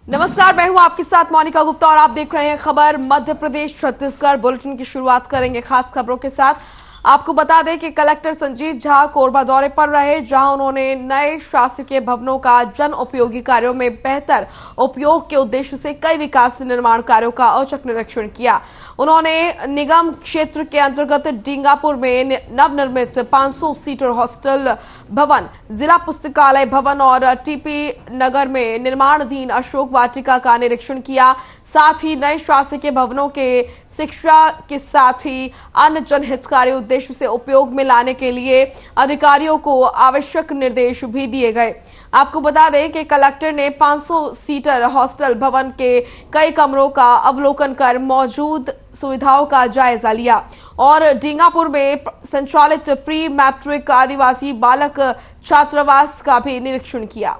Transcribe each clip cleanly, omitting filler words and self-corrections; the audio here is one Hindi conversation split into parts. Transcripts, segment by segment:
नमस्कार, मैं हूं आपके साथ मोनिका गुप्ता और आप देख रहे हैं खबर मध्य प्रदेश छत्तीसगढ़। बुलेटिन की शुरुआत करेंगे खास खबरों के साथ। आपको बता दें कि कलेक्टर संजीव झा कोरबा दौरे पर रहे, जहां उन्होंने नए शासकीय भवनों का जन उपयोगी कार्यों में बेहतर उपयोग के उद्देश्य से कई विकास निर्माण कार्यों का औचक निरीक्षण किया। उन्होंने निगम क्षेत्र के अंतर्गत डींगापुर में नवनिर्मित 500 सीटर हॉस्टल भवन, जिला पुस्तकालय भवन और टीपी नगर में निर्माणाधीन अशोक वाटिका का निरीक्षण किया। साथ ही नए शासकीय भवनों के शिक्षा के साथ ही अन्य जनहितकारी उद्देश्य से उपयोग में लाने के लिए अधिकारियों को आवश्यक निर्देश भी दिए गए। आपको बता दें कि कलेक्टर ने 500 सीटर हॉस्टल भवन के कई कमरों का अवलोकन कर मौजूद सुविधाओं का जायजा लिया और डींगापुर में संचालित प्री मैट्रिक आदिवासी बालक छात्रावास का भी निरीक्षण किया।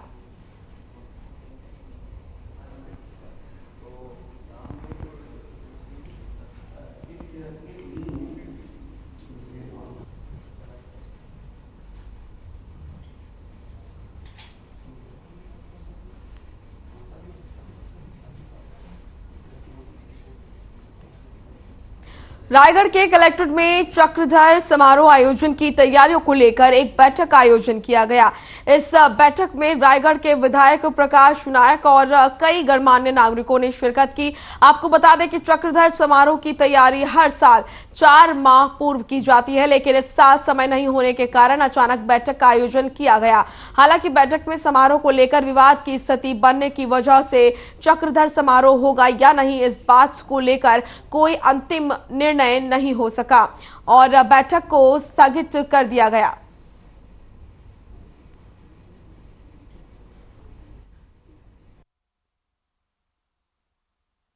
रायगढ़ के कलेक्ट्रेट में चक्रधर समारोह आयोजन की तैयारियों को लेकर एक बैठक आयोजन किया गया। इस बैठक में रायगढ़ के विधायक प्रकाश नायक और कई गणमान्य नागरिकों ने शिरकत की। आपको बता दें कि चक्रधर समारोह की तैयारी हर साल 4 माह पूर्व की जाती है, लेकिन इस साल समय नहीं होने के कारण अचानक बैठक का आयोजन किया गया। हालांकि बैठक में समारोह को लेकर विवाद की स्थिति बनने की वजह से चक्रधर समारोह होगा या नहीं, इस बात को लेकर कोई अंतिम निर्णय नहीं हो सका और बैठक को स्थगित कर दिया गया।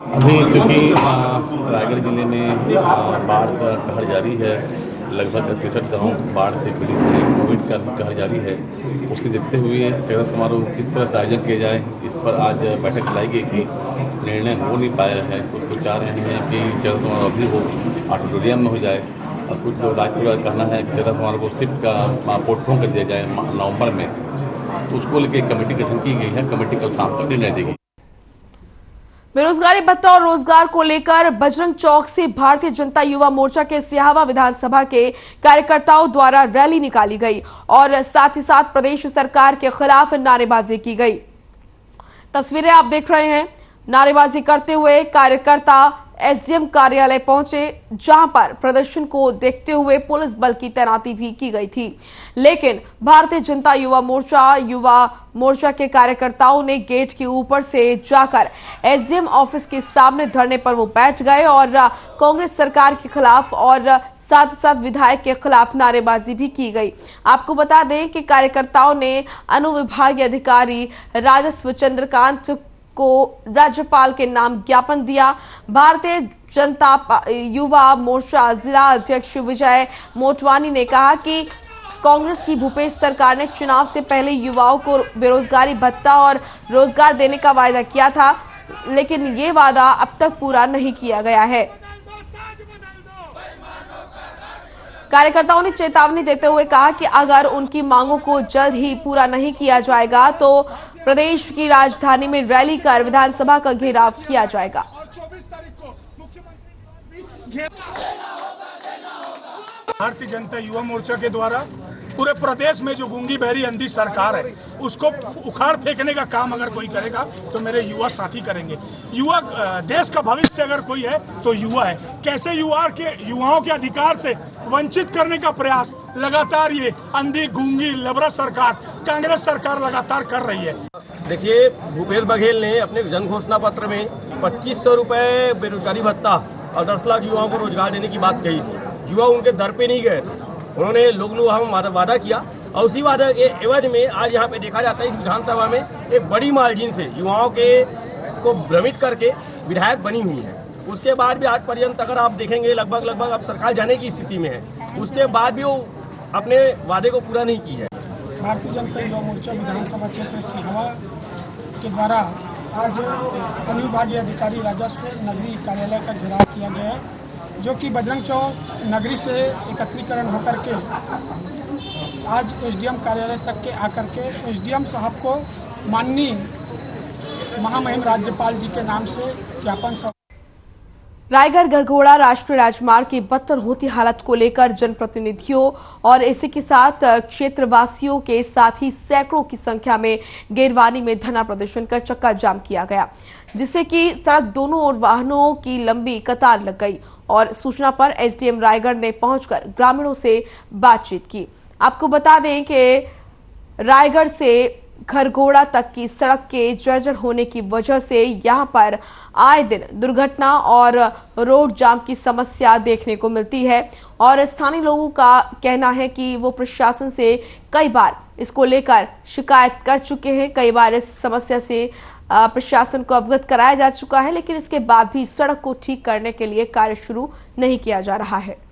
अभी चूँकि रायगढ़ जिले में बाढ़ का कहर जारी है, लगभग 63 गाँव बाढ़ से पीड़ित हैं, कोविड का कहर जारी है। उसके देखते हुए चक्रधर समारोह किस तरह से आयोजन किया जाए, इस पर आज बैठक बुलाई गई थी। निर्णय हो नहीं पाया है। कुछ लोग चाह रहे हैं कि चक्रधर समारोह अभी हो, ऑडिटोरियम में हो जाए, और कुछ लोग राज्य का कहना है कि चक्रधर समारोह को शिफ्ट का पोस्टपोन कर दिया जाए नवंबर में। तो उसको लेकर कमेटी गठन की गई है। कमेटी कल शाम तक निर्णय देगी। बेरोजगारी भत्ता और रोजगार को लेकर बजरंग चौक से भारतीय जनता युवा मोर्चा के सिहावा विधानसभा के कार्यकर्ताओं द्वारा रैली निकाली गई और साथ ही साथ प्रदेश सरकार के खिलाफ नारेबाजी की गई। तस्वीरें आप देख रहे हैं। नारेबाजी करते हुए कार्यकर्ता एसडीएम कार्यालय पहुंचे, जहां पर प्रदर्शन को देखते हुए पुलिस बल की तैनाती भी की गई थी। लेकिन भारतीय जनता युवा मोर्चा के कार्यकर्ताओं ने गेट के ऊपर से जाकर एसडीएम ऑफिस के सामने धरने पर वो बैठ गए और कांग्रेस सरकार के खिलाफ और साथ साथ विधायक के खिलाफ नारेबाजी भी की गई। आपको बता दें कि कार्यकर्ताओं ने अनुविभागीय अधिकारी राजस्व चंद्रकांत को राज्यपाल के नाम ज्ञापन दिया। भारतीय जनता युवा मोर्चा जिला अध्यक्ष विजय मोटवानी ने कहा कि कांग्रेस की भूपेश सरकार ने चुनाव से पहले युवाओं को बेरोजगारी भत्ता और रोजगार देने का वायदा किया था, लेकिन ये वादा अब तक पूरा नहीं किया गया है। कार्यकर्ताओं ने चेतावनी देते हुए कहा कि अगर उनकी मांगों को जल्द ही पूरा नहीं किया जाएगा तो प्रदेश की राजधानी में रैली कर विधानसभा का घेराव किया जाएगा। भारतीय जनता युवा मोर्चा के द्वारा पूरे प्रदेश में जो गूंगी बहरी अंधी सरकार है उसको उखाड़ फेंकने का काम अगर कोई करेगा तो मेरे युवा साथी करेंगे। युवा देश का भविष्य अगर कोई है तो युवा है। कैसे युवाओं के अधिकार से वंचित करने का प्रयास लगातार ये अंधी गूंगी लबरा सरकार कांग्रेस सरकार लगातार कर रही है। देखिए, भूपेश बघेल ने अपने जन घोषणा पत्र में 2500 रुपए बेरोजगारी भत्ता और 10 लाख युवाओं को रोजगार देने की बात कही थी। युवा उनके दर पे नहीं गए थे, उन्होंने लोग वादा किया और उसी वादा के एवज में आज यहाँ पे देखा जाता है इस विधानसभा में एक बड़ी मार्जिन से युवाओं को भ्रमित करके विधायक बनी हुई है। उसके बाद भी आज पर्यंत अगर आप देखेंगे लगभग अब सरकार जाने की स्थिति में है, उसके बाद भी वो अपने वादे को पूरा नहीं की है। भारतीय जनता युवा मोर्चा विधानसभा क्षेत्र सिहावा के द्वारा आज अनुविभागीय अधिकारी राजस्व नगरीय कार्यालय का घेराव किया गया है, जो कि बजरंग चौक नगरी से एकत्रीकरण होकर के आज एसडीएम कार्यालय तक के आकर के एसडीएम साहब को माननीय महामहिम राज्यपाल जी के नाम से ज्ञापन रायगढ़ गरगोड़ा राष्ट्रीय राजमार्ग की बदतर होती हालत को लेकर जनप्रतिनिधियों और इसी के साथ क्षेत्रवासियों के साथ ही सैकड़ों की संख्या में गेरवानी में धरना प्रदर्शन कर चक्का जाम किया गया, जिससे कि सड़क दोनों ओर वाहनों की लंबी कतार लग गई और सूचना पर एसडीएम रायगढ़ ने पहुंचकर ग्रामीणों से बातचीत की। आपको बता दें कि रायगढ़ से खरगोड़ा तक की सड़क के जर्जर होने की वजह से यहां पर आए दिन दुर्घटना और रोड जाम की समस्या देखने को मिलती है और स्थानीय लोगों का कहना है कि वो प्रशासन से कई बार इसको लेकर शिकायत कर चुके हैं। कई बार इस समस्या से प्रशासन को अवगत कराया जा चुका है, लेकिन इसके बाद भी सड़क को ठीक करने के लिए कार्य शुरू नहीं किया जा रहा है।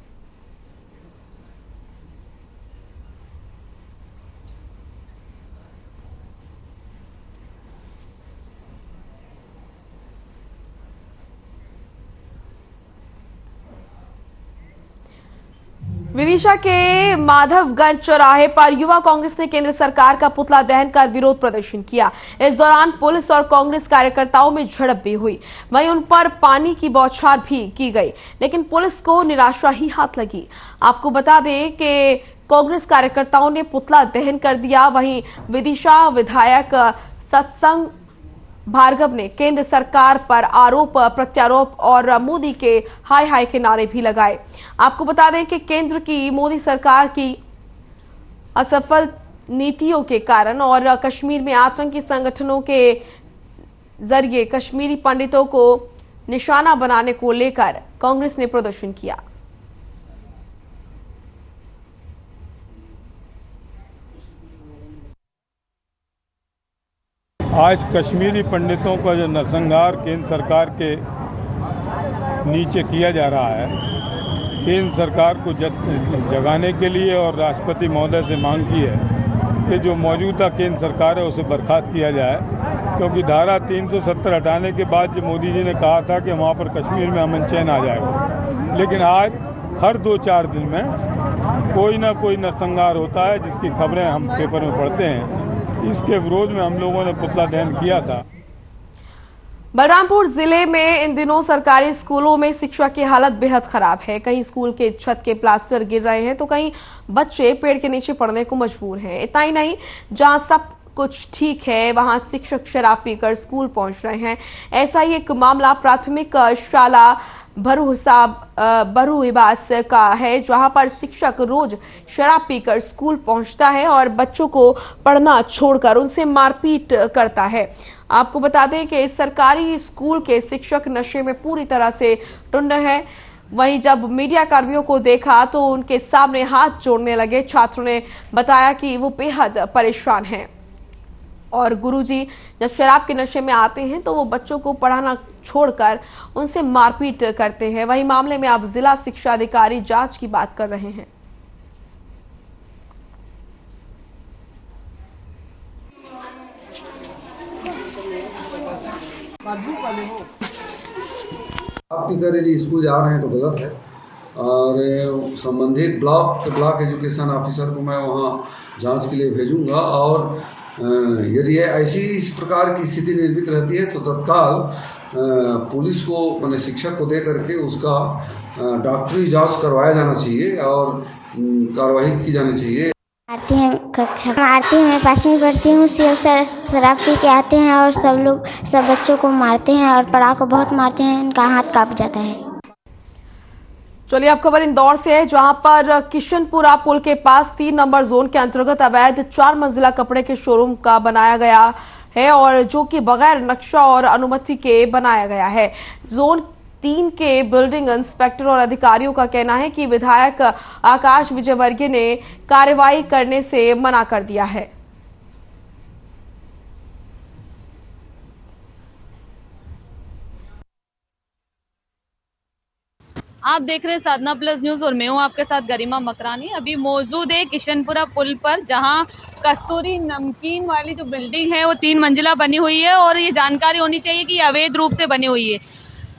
विदिशा के माधवगंज चौराहे पर युवा कांग्रेस ने केंद्र सरकार का पुतला दहन कर विरोध प्रदर्शन किया। इस दौरान पुलिस और कांग्रेस कार्यकर्ताओं में झड़प भी हुई, वहीं उन पर पानी की बौछार भी की गई, लेकिन पुलिस को निराशा ही हाथ लगी। आपको बता दें कि कांग्रेस कार्यकर्ताओं ने पुतला दहन कर दिया, वहीं विदिशा विधायक सत्संग भार्गव ने केंद्र सरकार पर आरोप प्रत्यारोप और मोदी के हाय हाय के नारे भी लगाए। आपको बता दें कि केंद्र की मोदी सरकार की असफल नीतियों के कारण और कश्मीर में आतंकी संगठनों के जरिए कश्मीरी पंडितों को निशाना बनाने को लेकर कांग्रेस ने प्रदर्शन किया। आज कश्मीरी पंडितों का जो नरसंहार केंद्र सरकार के नीचे किया जा रहा है, केंद्र सरकार को जगाने के लिए और राष्ट्रपति महोदय से मांग की है कि जो मौजूदा केंद्र सरकार है उसे बर्खास्त किया जाए, क्योंकि धारा 370 हटाने के बाद जो मोदी जी ने कहा था कि वहाँ पर कश्मीर में अमन चैन आ जाएगा, लेकिन आज हर 2-4 दिन में कोई ना कोई नरसंहार होता है जिसकी खबरें हम पेपर में पढ़ते हैं। इसके विरोध में हम लोगों ने पुतला दहन किया था। बलरामपुर जिले में इन दिनों सरकारी स्कूलों में शिक्षा की हालत बेहद खराब है। कहीं स्कूल के छत के प्लास्टर गिर रहे हैं तो कहीं बच्चे पेड़ के नीचे पड़ने को मजबूर हैं। इतना ही नहीं, जहां सब कुछ ठीक है वहां शिक्षक शराब पीकर स्कूल पहुंच रहे हैं। ऐसा ही एक मामला प्राथमिक शाला बरूहिबास का है, जहां पर शिक्षक रोज शराब पीकर स्कूल पहुंचता है और बच्चों को पढ़ना छोड़कर उनसे मारपीट करता है। आपको बता दें कि सरकारी स्कूल के शिक्षक नशे में पूरी तरह से टुंड है। वहीं जब मीडिया कर्मियों को देखा तो उनके सामने हाथ जोड़ने लगे। छात्रों ने बताया कि वो बेहद परेशान हैं और गुरुजी जब शराब के नशे में आते हैं तो वो बच्चों को पढ़ाना छोड़कर उनसे मारपीट करते हैं। वहीं मामले में अब जिला शिक्षा अधिकारी जांच की बात कर रहे हैं। आपकी तरह यदि स्कूल जा रहे हैं तो गलत है और संबंधित ब्लॉक एजुकेशन ऑफिसर को मैं वहाँ जांच के लिए भेजूंगा और यदि ऐसी इस प्रकार की स्थिति निर्मित रहती है तो तत्काल पुलिस को मैंने शिक्षक को दे करके उसका डॉक्टरी जांच करवाया जाना चाहिए और कार्रवाई की जानी चाहिए। आती हैं कक्षा मारती हैं, मैं 5वीं पढ़ती हूँ। सर शराब पी के आते हैं और सब बच्चों को मारते हैं और पढ़ा को बहुत मारते हैं, इनका हाथ कांप जाता है। चलिए अब खबर इंदौर से है, जहां पर किशनपुरा पुल के पास 3 नंबर जोन के अंतर्गत अवैध 4 मंजिला कपड़े के शोरूम का बनाया गया है और जो कि बगैर नक्शा और अनुमति के बनाया गया है। जोन 3 के बिल्डिंग इंस्पेक्टर और अधिकारियों का कहना है कि विधायक आकाश विजयवर्गीय ने कार्रवाई करने से मना कर दिया है। आप देख रहे हैं साधना प्लस न्यूज और मैं हूं आपके साथ गरिमा मकरानी। अभी मौजूद है किशनपुरा पुल पर, जहां कस्तूरी नमकीन वाली जो बिल्डिंग है वो 3 मंजिला बनी हुई है और ये जानकारी होनी चाहिए कि अवैध रूप से बनी हुई है।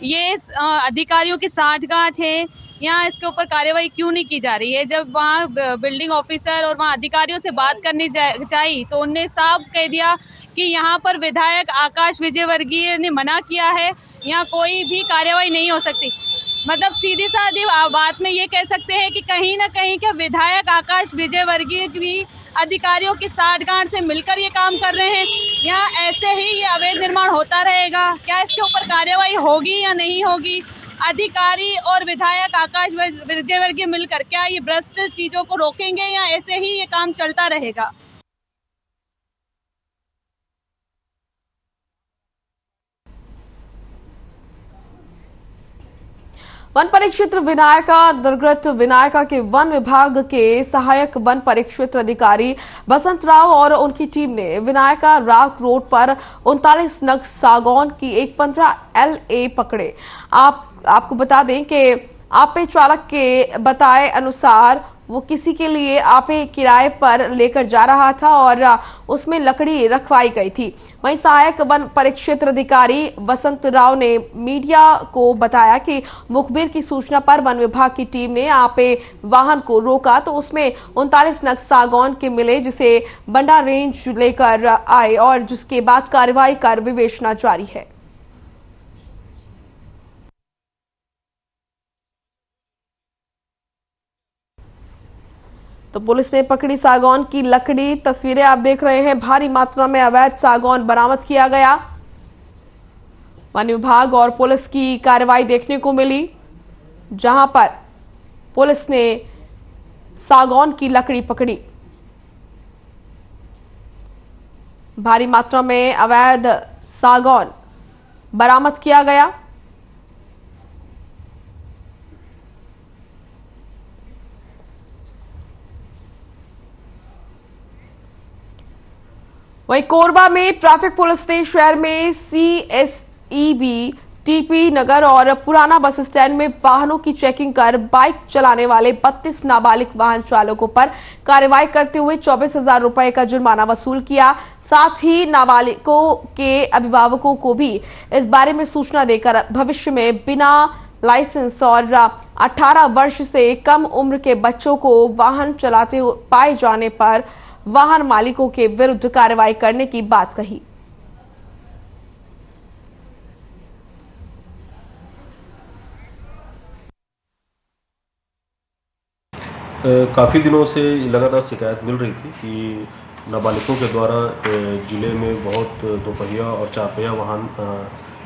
ये अधिकारियों की साठगांठ है। यहाँ इसके ऊपर कार्रवाई क्यों नहीं की जा रही है? जब वहाँ बिल्डिंग ऑफिसर और वहाँ अधिकारियों से बात करनी चाहिए तो उनने साफ कह दिया कि यहाँ पर विधायक आकाश विजयवर्गीय ने मना किया है, यहाँ कोई भी कार्रवाई नहीं हो सकती। मतलब सीधी सादी बात में ये कह सकते हैं कि कहीं ना कहीं क्या विधायक आकाश विजयवर्गीय भी अधिकारियों की साठगांठ से मिलकर ये काम कर रहे हैं? यहाँ ऐसे ही ये अवैध निर्माण होता रहेगा? क्या इसके ऊपर कार्रवाई होगी या नहीं होगी? अधिकारी और विधायक आकाश विजयवर्गीय मिलकर क्या ये भ्रष्ट चीजों को रोकेंगे या ऐसे ही ये काम चलता रहेगा? वन परिक्षेत्र विनायका अंतर्गत विनायका के वन विभाग के सहायक वन परिक्षेत्र अधिकारी बसंत राव और उनकी टीम ने विनायका राग रोड पर 39 नग सागौन की एक 15 LA पकड़े। आपको बता दें कि आपे चालक के बताए अनुसार वो किसी के लिए आपे किराए पर लेकर जा रहा था और उसमें लकड़ी रखवाई गई थी। वहीं सहायक वन परिक्षेत्र अधिकारी बसंत राव ने मीडिया को बताया कि मुखबिर की सूचना पर वन विभाग की टीम ने आपे वाहन को रोका तो उसमें 39 नग सागौन के मिले, जिसे बंडा रेंज लेकर आए और जिसके बाद कार्रवाई कर विवेचना जारी है। तो पुलिस ने पकड़ी सागौन की लकड़ी। तस्वीरें आप देख रहे हैं, भारी मात्रा में अवैध सागौन बरामद किया गया। वन विभाग और पुलिस की कार्रवाई देखने को मिली, जहां पर पुलिस ने सागौन की लकड़ी पकड़ी। भारी मात्रा में अवैध सागौन बरामद किया गया। वहीं कोरबा में ट्रैफिक पुलिस ने शहर में CSEB, TP नगर और पुराना बस स्टैंड में वाहनों की चेकिंग कर बाइक चलाने वाले 32 नाबालिग वाहन चालकों पर कार्रवाई करते हुए 24,000 रुपए का जुर्माना वसूल किया। साथ ही नाबालिगों के अभिभावकों को भी इस बारे में सूचना देकर भविष्य में बिना लाइसेंस और 18 वर्ष से कम उम्र के बच्चों को वाहन चलाते पाए जाने पर वाहन मालिकों के विरुद्ध कार्रवाई करने की बात कही। काफ़ी दिनों से लगातार शिकायत मिल रही थी कि नाबालिगों के द्वारा जिले में बहुत दोपहिया और चारपहिया वाहन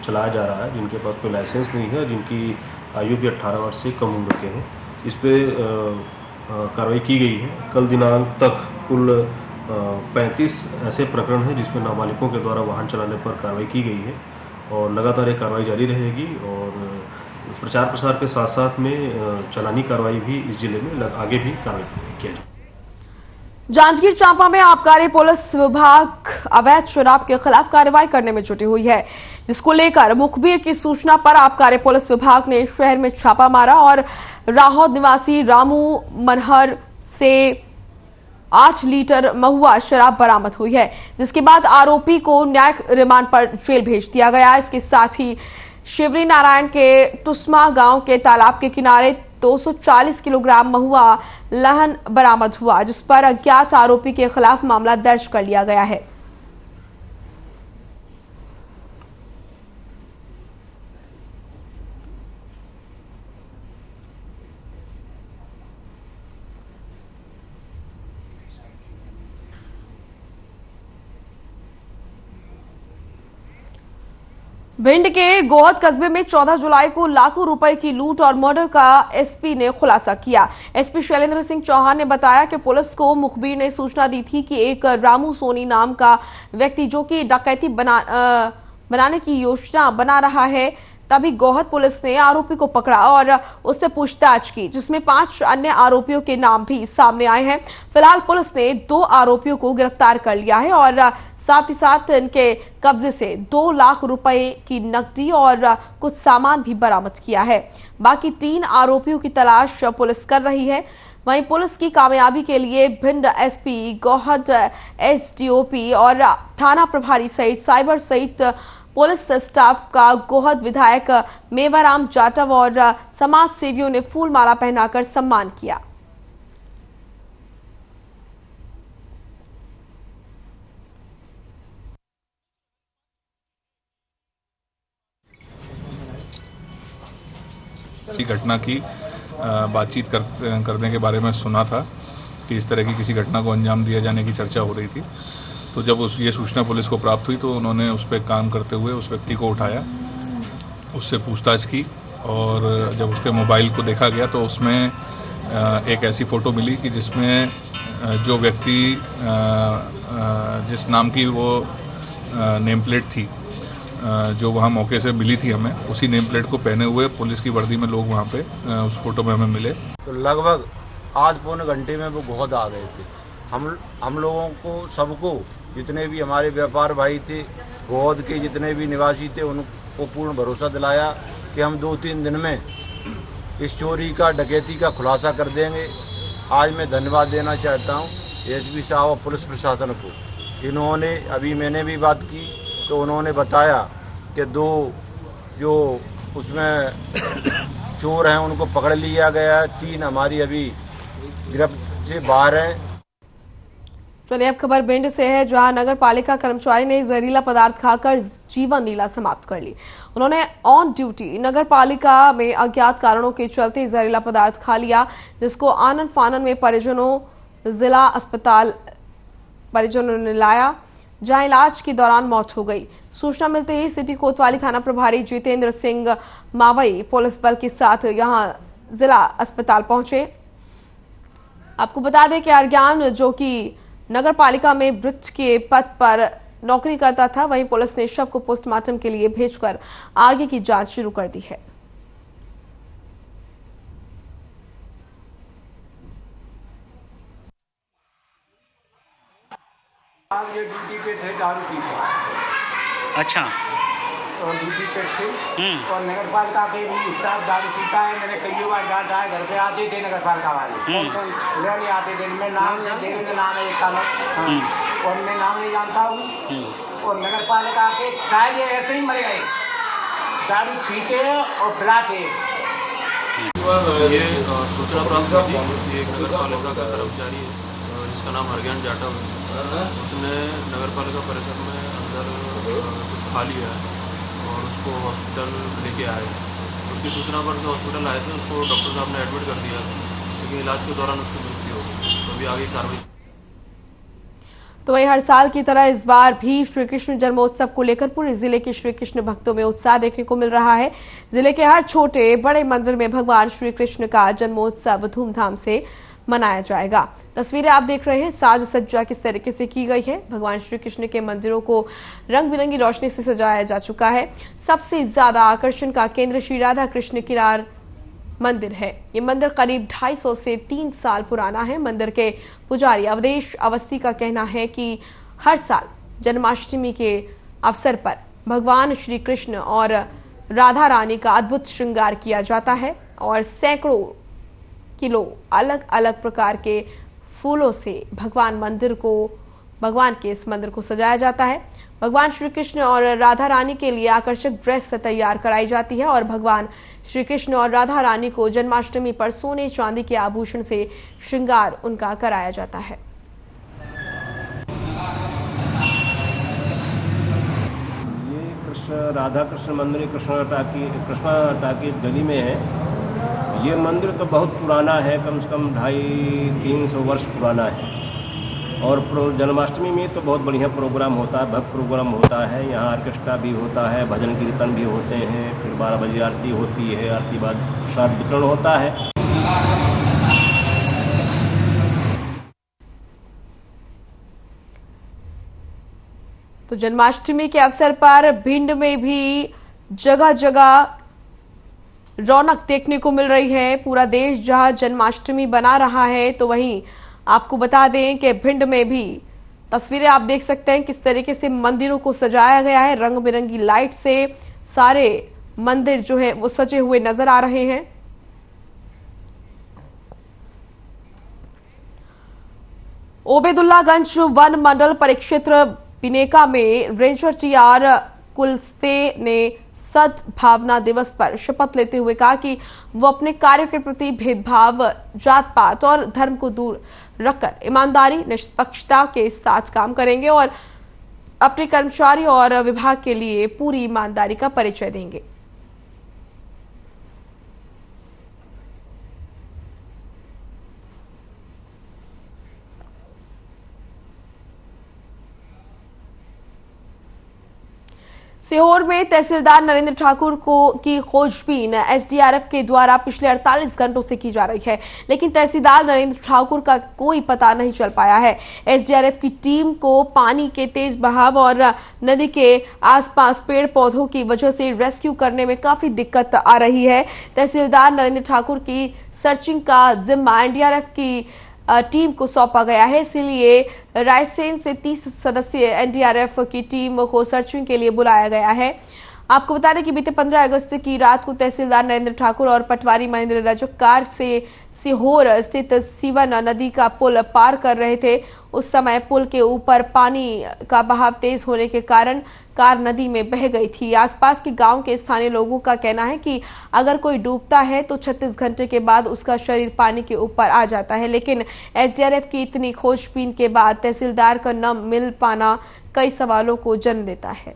चलाया जा रहा है, जिनके पास कोई लाइसेंस नहीं है, जिनकी आयु भी 18 वर्ष से कम उम्र के हैं। इस पर कार्रवाई की गई है। कल दिनांक तक कुल 35 ऐसे प्रकरण हैं जिसमें नाबालिगों के द्वारा वाहन चलाने पर कार्रवाई की गई है और लगातार ये कार्रवाई जारी रहेगी और प्रचार प्रसार के साथ साथ में चालानी कार्रवाई भी इस जिले में आगे भी कार्रवाई किया जाए। जांजगीर चांपा में आबकारी पुलिस विभाग अवैध शराब के खिलाफ कार्रवाई करने में जुटी हुई है, जिसको लेकर मुखबिर की सूचना पर आबकारी पुलिस विभाग ने शहर में छापा मारा और राहौद निवासी रामू मनहर से 8 लीटर महुआ शराब बरामद हुई है, जिसके बाद आरोपी को न्यायिक रिमांड पर जेल भेज दिया गया। इसके साथ ही शिवरी नारायण के टुस्मा गांव के तालाब के किनारे 240 किलोग्राम महुआ लहन बरामद हुआ, जिस पर अज्ञात आरोपी के खिलाफ मामला दर्ज कर लिया गया है। भिंड के गोहद कस्बे में 14 जुलाई को लाखों रुपए की लूट और मर्डर का एसपी ने खुलासा किया। एसपी शैलेंद्र सिंह चौहान ने बताया कि पुलिस को मुखबिर ने सूचना दी थी कि एक रामू सोनी नाम का व्यक्ति जो कि डकैती बनाने की योजना बना रहा है, तभी गोहद पुलिस ने आरोपी को पकड़ा और उससे पूछताछ की, जिसमें 5 अन्य आरोपियों के नाम भी सामने आए हैं। फिलहाल पुलिस ने 2 आरोपियों को गिरफ्तार कर लिया है और साथ ही साथ इनके कब्जे से 2 लाख रुपए की नकदी और कुछ सामान भी बरामद किया है। बाकी 3 आरोपियों की तलाश पुलिस कर रही है। वहीं पुलिस की कामयाबी के लिए भिंड एसपी, गोहद एसडीओपी और थाना प्रभारी सहित साइबर सहित पुलिस स्टाफ का गोहद विधायक मेवाराम जाटव और समाज सेवियों ने फूल माला पहनाकर सम्मान किया। घटना की बातचीत करने के बारे में सुना था कि इस तरह की किसी घटना को अंजाम दिया जाने की चर्चा हो रही थी। तो जब ये सूचना पुलिस को प्राप्त हुई तो उन्होंने उस पर काम करते हुए उस व्यक्ति को उठाया, उससे पूछताछ की और जब उसके मोबाइल को देखा गया तो उसमें एक ऐसी फ़ोटो मिली कि जिसमें जो व्यक्ति जिस नाम की वो नेम प्लेट थी जो वहाँ मौके से मिली थी हमें, उसी नेम प्लेट को पहने हुए पुलिस की वर्दी में लोग वहाँ पे उस फोटो में हमें मिले। तो लगभग आज पौने घंटे में वो गोहद आ गए थे। हम लोगों को सबको जितने भी हमारे व्यापार भाई थे, गोहद के जितने भी निवासी थे, उनको पूर्ण भरोसा दिलाया कि हम 2-3 दिन में इस चोरी का डकैती का खुलासा कर देंगे। आज मैं धन्यवाद देना चाहता हूँ एसपी साहब और पुलिस प्रशासन को। इन्होंने अभी मैंने भी बात की तो उन्होंने बताया कि 2 जो उसमें चोर हैं उनको पकड़ लिया गया है, 3 हमारी अभी गिरफ्त से बाहर हैं। चलिए अब खबर भिंड से है, जहां नगर पालिका कर्मचारी ने जहरीला पदार्थ खाकर जीवन लीला समाप्त कर ली। उन्होंने ऑन ड्यूटी नगर पालिका में अज्ञात कारणों के चलते जहरीला पदार्थ खा लिया, जिसको आनन फानन में परिजनों जिला अस्पताल परिजनों ने लाया, जहां इलाज के दौरान मौत हो गई। सूचना मिलते ही सिटी कोतवाली थाना प्रभारी जितेंद्र सिंह मावई पुलिस बल के साथ यहां जिला अस्पताल पहुंचे। आपको बता दें कि अर्ज्ञान जो कि नगर पालिका में वृत्त के पद पर नौकरी करता था, वहीं पुलिस ने शव को पोस्टमार्टम के लिए भेजकर आगे की जांच शुरू कर दी है। ये ड्यूटी पे थे, दारू पी थे। अच्छा। और ड्यूटी पे थे और नगर पालिका के भी स्टाफ दारू पीता है। मैंने कई बार डांटा है, घर पे आते थे नगर पालिका वाले लेने आते थे। मैं नाम से देने नाम है एक और मैं नाम नहीं जानता हूँ। और नगर पालिका के शायद ये ऐसे ही मर गए, दारू पीते और पिलाते। ये सूचना प्राप्त हुई थी, एक नगर पालिका का कर्मचारी है जिसका नाम अर्ज्ञान जाटव है। उसने नगर पालिका परिसर में अंदर कुछ खा लिया है और उसको हॉस्पिटल लेके आए। उसकी सूचना पर जो हॉस्पिटल आए थे उसको डॉक्टर साहब ने एडमिट कर दिया था, लेकिन इलाज के दौरान उसकी मृत्यु हो गई। तो अभी आगे कार्रवाई। तो वहीं हर साल की तरह इस बार भी श्री कृष्ण जन्मोत्सव को लेकर पूरे जिले के श्री कृष्ण भक्तों में उत्साह देखने को मिल रहा है। जिले के हर छोटे बड़े मंदिर में भगवान श्री कृष्ण का जन्मोत्सव धूमधाम से मनाया जाएगा। तस्वीरें आप देख रहे हैं, साज सज्जा किस तरीके से की गई है। भगवान श्री कृष्ण के मंदिरों को रंग बिरंगी रोशनी से सजाया जा चुका है। सबसे ज्यादा आकर्षण का केंद्र श्री राधा कृष्ण किरार मंदिर है। ये मंदिर करीब 250 से 3 साल पुराना है। मंदिर के पुजारी अवधेश अवस्थी का कहना है कि हर साल जन्माष्टमी के अवसर पर भगवान श्री कृष्ण और राधा रानी का अद्भुत श्रृंगार किया जाता है और सैकड़ों किलो अलग अलग प्रकार के फूलों से भगवान के इस मंदिर को सजाया जाता है। भगवान श्री कृष्ण और राधा रानी के लिए आकर्षक ड्रेस तैयार कराई जाती है और भगवान श्री कृष्ण और राधा रानी को जन्माष्टमी पर सोने चांदी के आभूषण से श्रृंगार उनका कराया जाता है। ये राधा कृष्ण मंदिर कृष्णा टाकी गली में है। ये मंदिर तो बहुत पुराना है, कम से कम 250-300 वर्ष पुराना है। और जन्माष्टमी में तो बहुत बढ़िया प्रोग्राम होता है, भव्य प्रोग्राम होता है। यहाँ ऑर्केस्ट्रा भी होता है, भजन कीर्तन भी होते हैं, फिर 12 बजे आरती होती है, आरती बाद प्रसाद वितरण होता है। तो जन्माष्टमी के अवसर पर भिंड में भी जगह जगह रौनक देखने को मिल रही है। पूरा देश जहां जन्माष्टमी बना रहा है, तो वहीं आपको बता दें कि भिंड में भी तस्वीरें आप देख सकते हैं किस तरीके से मंदिरों को सजाया गया है। रंग बिरंगी लाइट से सारे मंदिर जो है वो सजे हुए नजर आ रहे हैं। ओबेदुल्लागंज वन मंडल परिक्षेत्र बिनेका में रेंजर टीआर कुलस्ते ने सद्भावना दिवस पर शपथ लेते हुए कहा कि वो अपने कार्य के प्रति भेदभाव, जात पात और धर्म को दूर रखकर ईमानदारी, निष्पक्षता के साथ काम करेंगे और अपने कर्मचारी और विभाग के लिए पूरी ईमानदारी का परिचय देंगे। सीहोर में तहसीलदार नरेंद्र ठाकुर की खोजबीन एसडीआरएफ के द्वारा पिछले 48 घंटों से की जा रही है, लेकिन तहसीलदार नरेंद्र ठाकुर का कोई पता नहीं चल पाया है। एसडीआरएफ की टीम को पानी के तेज बहाव और नदी के आसपास पेड़ पौधों की वजह से रेस्क्यू करने में काफी दिक्कत आ रही है। तहसीलदार नरेंद्र ठाकुर की सर्चिंग का जिम्मा एनडीआरएफ की टीम को सौंपा गया है, इसलिए रायसेन से 30 सदस्यीय एनडीआरएफ की टीम को सर्चिंग के लिए बुलाया गया है। आपको बता दें कि बीते 15 अगस्त की रात को तहसीलदार नरेंद्र ठाकुर और पटवारी महेंद्र रजक कार से सीहोर स्थित सीवन नदी का पुल पार कर रहे थे। उस समय पुल के ऊपर पानी का बहाव तेज होने के कारण कार नदी में बह गई थी। आसपास के गांव के स्थानीय लोगों का कहना है कि अगर कोई डूबता है तो 36 घंटे के बाद उसका शरीर पानी के ऊपर आ जाता है, लेकिन एसडीआरएफ की इतनी खोजबीन के बाद तहसीलदार का न मिल पाना कई सवालों को जन्म देता है।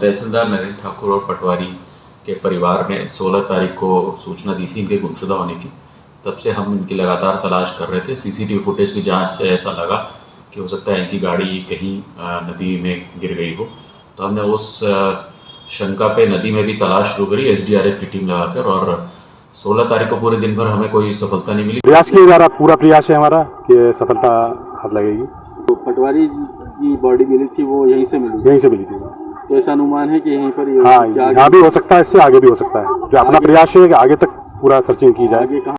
तहसीलदार नरेंद्र ठाकुर और पटवारी के परिवार ने 16 तारीख को सूचना दी थी इनके गुमशुदा होने की। तब से हम इनकी लगातार तलाश कर रहे थे। सीसीटीवी फुटेज की जांच से ऐसा लगा कि हो सकता है इनकी गाड़ी कहीं नदी में गिर गई हो, तो हमने उस शंका पे नदी में भी तलाश शुरू करी एसडीआरएफ की टीम लगाकर, और 16 तारीख को पूरे दिन भर हमें कोई सफलता नहीं मिली। प्रयास किया जा रहा, पूरा प्रयास है हमारा कि सफलता हाथ लगेगी। तो पटवारी की बॉडी मिली थी वो यहीं से मिली थी। तो ऐसा अनुमान है कि यहीं पर हाँ, यहाँ भी हो सकता है, इससे आगे भी हो सकता है। जो अपना प्रयास है कि आगे तक पूरा सर्चिंग की जाए।